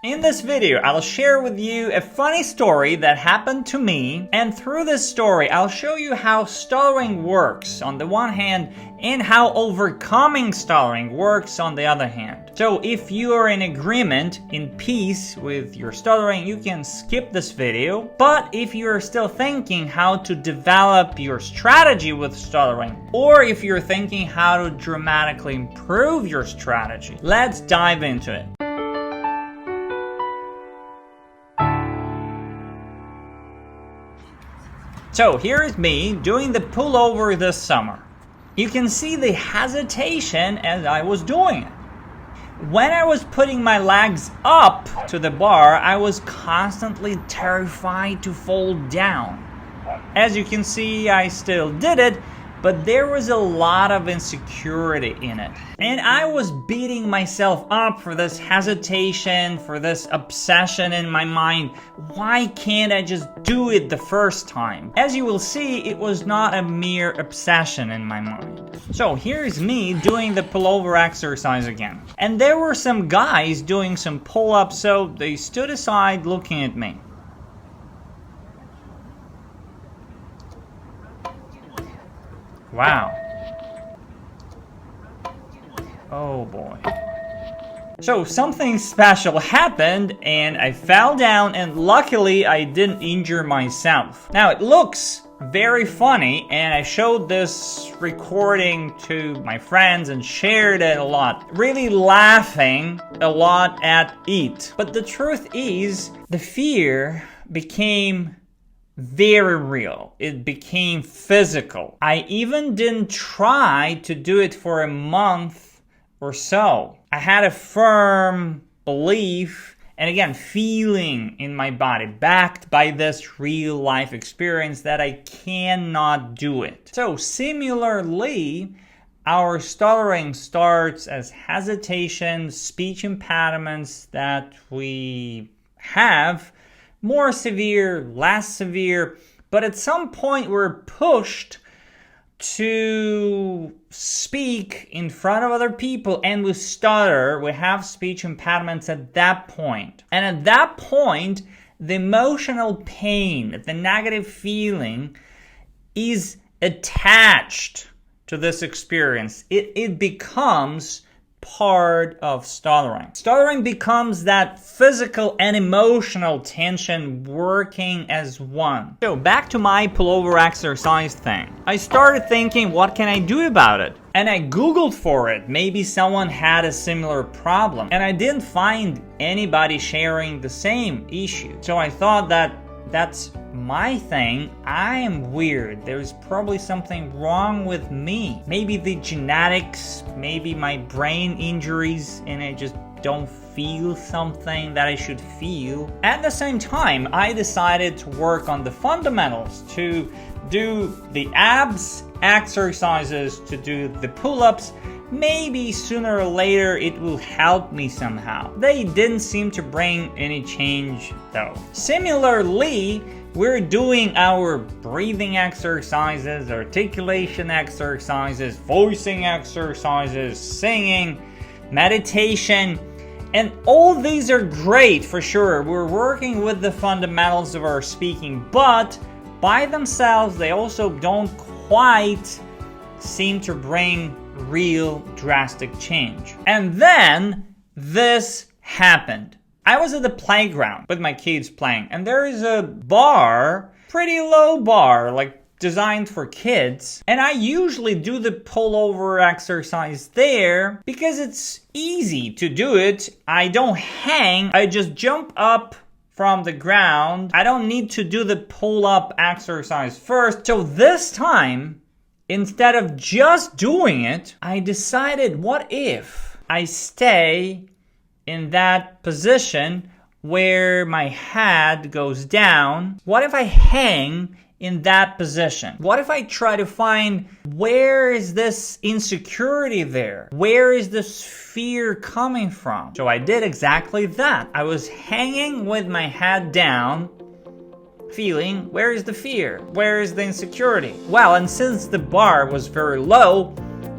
In this video, I'll share with you a funny story that happened to me, and through this story, I'll show you how stuttering works on the one hand, and how overcoming stuttering works on the other hand. So if you are in agreement, in peace with your stuttering, you can skip this video. But if you're still thinking how to develop your strategy with stuttering, or if you're thinking how to dramatically improve your strategy, let's dive into it. So here is me doing the pullover this summer. You can see the hesitation as I was doing it. When I was putting my legs up to the bar, I was constantly terrified to fall down. As you can see, I still did it, but there was a lot of insecurity in it. And I was beating myself up for this hesitation, for this obsession in my mind. Why can't I just do it the first time? As you will see, it was not a mere obsession in my mind. So here's me doing the pullover exercise again. And there were some guys doing some pull-ups, so they stood aside looking at me. Wow. Oh boy. So something special happened and I fell down, and luckily I didn't injure myself. Now it looks very funny, and I showed this recording to my friends and shared it a lot, really laughing a lot at it. But the truth is, the fear became very real. It became physical. I even didn't try to do it for a month or so. I had a firm belief and again feeling in my body, backed by this real life experience, that I cannot do it. So similarly, our stuttering starts as hesitation, speech impediments that we have, more severe, less severe, but at some point we're pushed to speak in front of other people and we stutter, we have speech impediments at that point. And at that point, the emotional pain, the negative feeling is attached to this experience. It becomes part of stuttering. Stuttering becomes that physical and emotional tension working as one. So back to my pullover exercise thing. I started thinking, what can I do about it? And I Googled for it. Maybe someone had a similar problem. And I didn't find anybody sharing the same issue. So I thought that that's my thing. I am weird. There's probably something wrong with me. Maybe the genetics, maybe my brain injuries, and I just don't feel something that I should feel. At the same time, I decided to work on the fundamentals, to do the abs exercises, to do the pull-ups. Maybe sooner or later it will help me somehow. They didn't seem to bring any change though. Similarly, we're doing our breathing exercises, articulation exercises, voicing exercises, singing, meditation, and all these are great for sure. We're working with the fundamentals of our speaking, but by themselves they also don't quite seem to bring real drastic change. And then this happened. I was at the playground with my kids playing, and there is a bar, pretty low bar, like designed for kids. And I usually do the pullover exercise there because it's easy to do it. I don't hang, I just jump up from the ground. I don't need to do the pull-up exercise first. So this time, instead of just doing it, I decided, what if I stay in that position where my head goes down? What if I hang in that position? What if I try to find, where is this insecurity there? Where is this fear coming from? So I did exactly that. I was hanging with my head down, feeling, where is the fear? Where is the insecurity? Well, and since the bar was very low,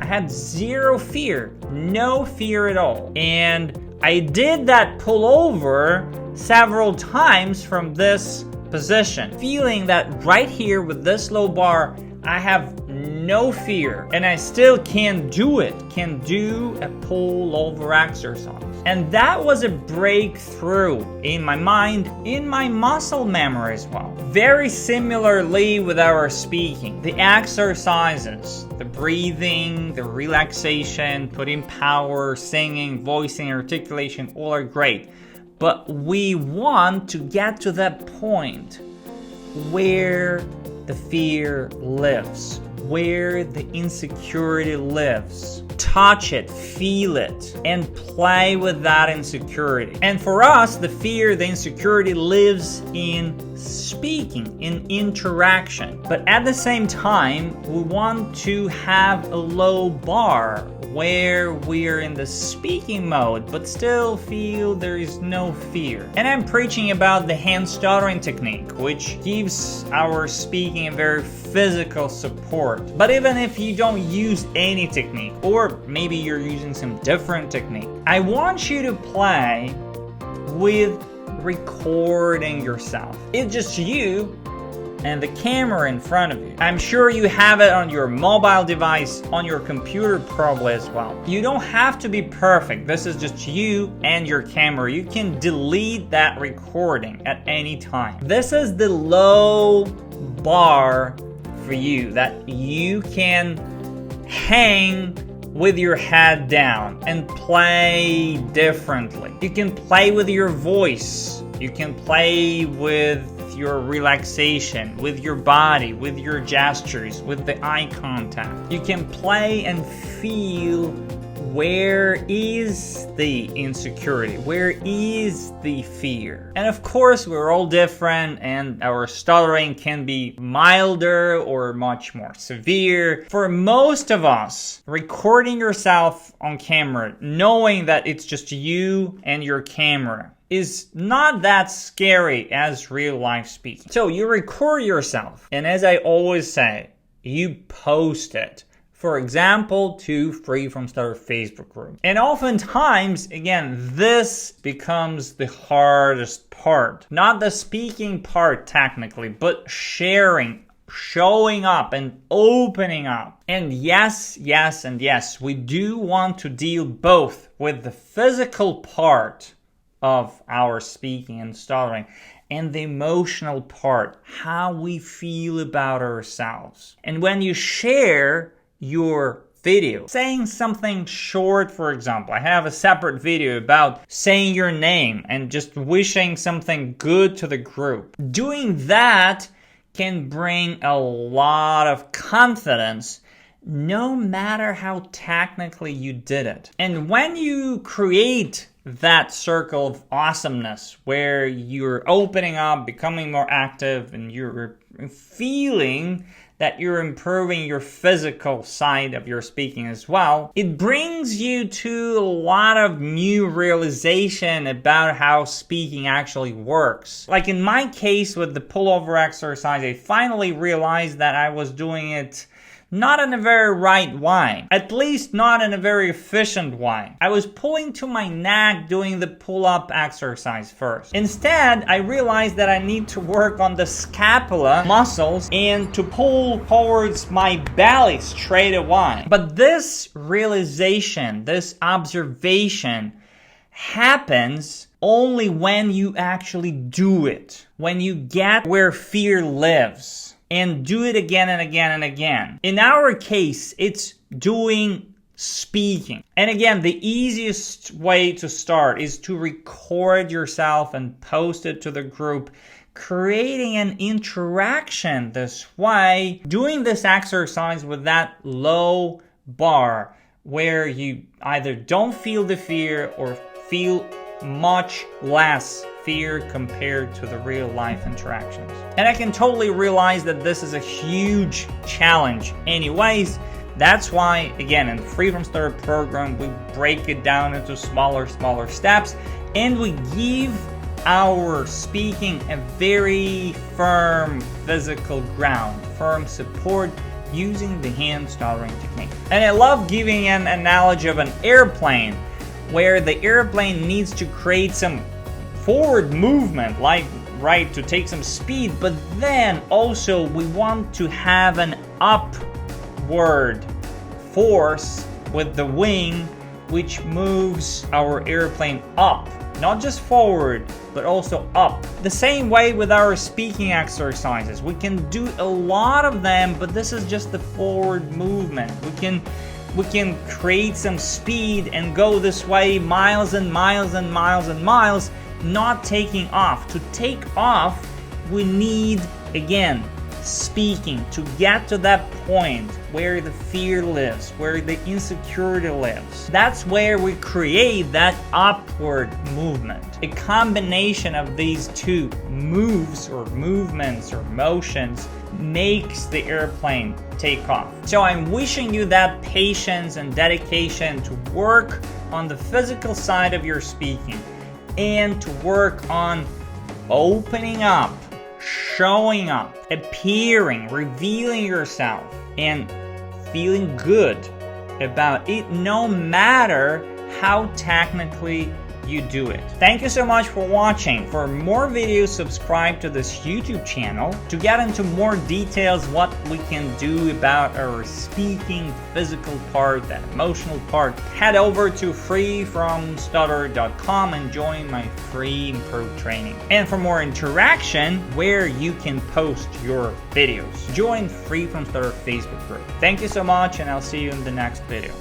I had zero fear, no fear at all. And I did that pull over several times from this position, feeling that right here with this low bar, I have no fear, and I still can do it, can do a pull over exercise. And that was a breakthrough in my mind, in my muscle memory as well. Very similarly with our speaking, the exercises, the breathing, the relaxation, putting power, singing, voicing, articulation, all are great. But we want to get to that point where the fear lives, where the insecurity lives. Touch it, feel it, and play with that insecurity. And for us, the fear, the insecurity lives in speaking, in interaction. But at the same time, we want to have a low bar where we're in the speaking mode, but still feel there is no fear. And I'm preaching about the hand stuttering technique, which gives our speaking a very physical support. But even if you don't use any technique, or maybe you're using some different technique, I want you to play with recording yourself. It's just you and the camera in front of you. I'm sure you have it on your mobile device, on your computer probably as well. You don't have to be perfect. This is just you and your camera. You can delete that recording at any time. This is the low bar for you that you can hang with your head down and play differently. You can play with your voice. You can play with your relaxation, with your body, with your gestures, with the eye contact. You can play and feel where is the insecurity, where is the fear. And of course, we're all different and our stuttering can be milder or much more severe. For most of us, recording yourself on camera, knowing that it's just you and your camera, is not that scary as real life speaking. So you record yourself, and as I always say, you post it. For example, to Free From Stutter Facebook group. And oftentimes, again, this becomes the hardest part. Not the speaking part technically, but sharing, showing up and opening up. And yes, we do want to deal both with the physical part of our speaking and stuttering and the emotional part, how we feel about ourselves. And when you share your video, saying something short, for example, I have a separate video about saying your name and just wishing something good to the group. Doing that can bring a lot of confidence no matter how technically you did it. And when you create that circle of awesomeness where you're opening up, becoming more active, and you're feeling that you're improving your physical side of your speaking as well, it brings you to a lot of new realization about how speaking actually works. Like in my case with the pullover exercise, I finally realized that I was doing it not in a very right way, at least not in a very efficient way. I was pulling to my neck doing the pull-up exercise first. Instead, I realized that I need to work on the scapula muscles and to pull towards my belly straight away. But this realization, this observation happens only when you actually do it, when you get where fear lives. And do it again and again and again. In our case, it's doing speaking. And again, the easiest way to start is to record yourself and post it to the group, creating an interaction this way, doing this exercise with that low bar where you either don't feel the fear or feel much less fear compared to the real life interactions. And I can totally realize that this is a huge challenge. Anyways, that's why, again, in the Free From Stutter program, we break it down into smaller steps, and we give our speaking a very firm physical ground, firm support using the hand stuttering technique. And I love giving an analogy of an airplane. where the airplane needs to create some forward movement, like right, to take some speed, but then also we want to have an upward force with the wing, which moves our airplane up, not just forward, but also up. The same way with our speaking exercises. We can do a lot of them, but this is just the forward movement. We can create some speed and go this way miles and miles and miles and miles, not taking off. To take off, we need, again, speaking, to get to that point where the fear lives, where the insecurity lives. That's where we create that upward movement. A combination of these two moves or movements or motions makes the airplane take off. So I'm wishing you that patience and dedication to work on the physical side of your speaking and to work on opening up, showing up, appearing, revealing yourself, and feeling good about it, no matter how technically you do it. Thank you so much for watching. For more videos, subscribe to this YouTube channel. To get into more details what we can do about our speaking physical part, that emotional part, head over to freefromstutter.com and join my free improve training. And for more interaction where you can post your videos, join Free From Stutter Facebook group. Thank you so much, and I'll see you in the next video.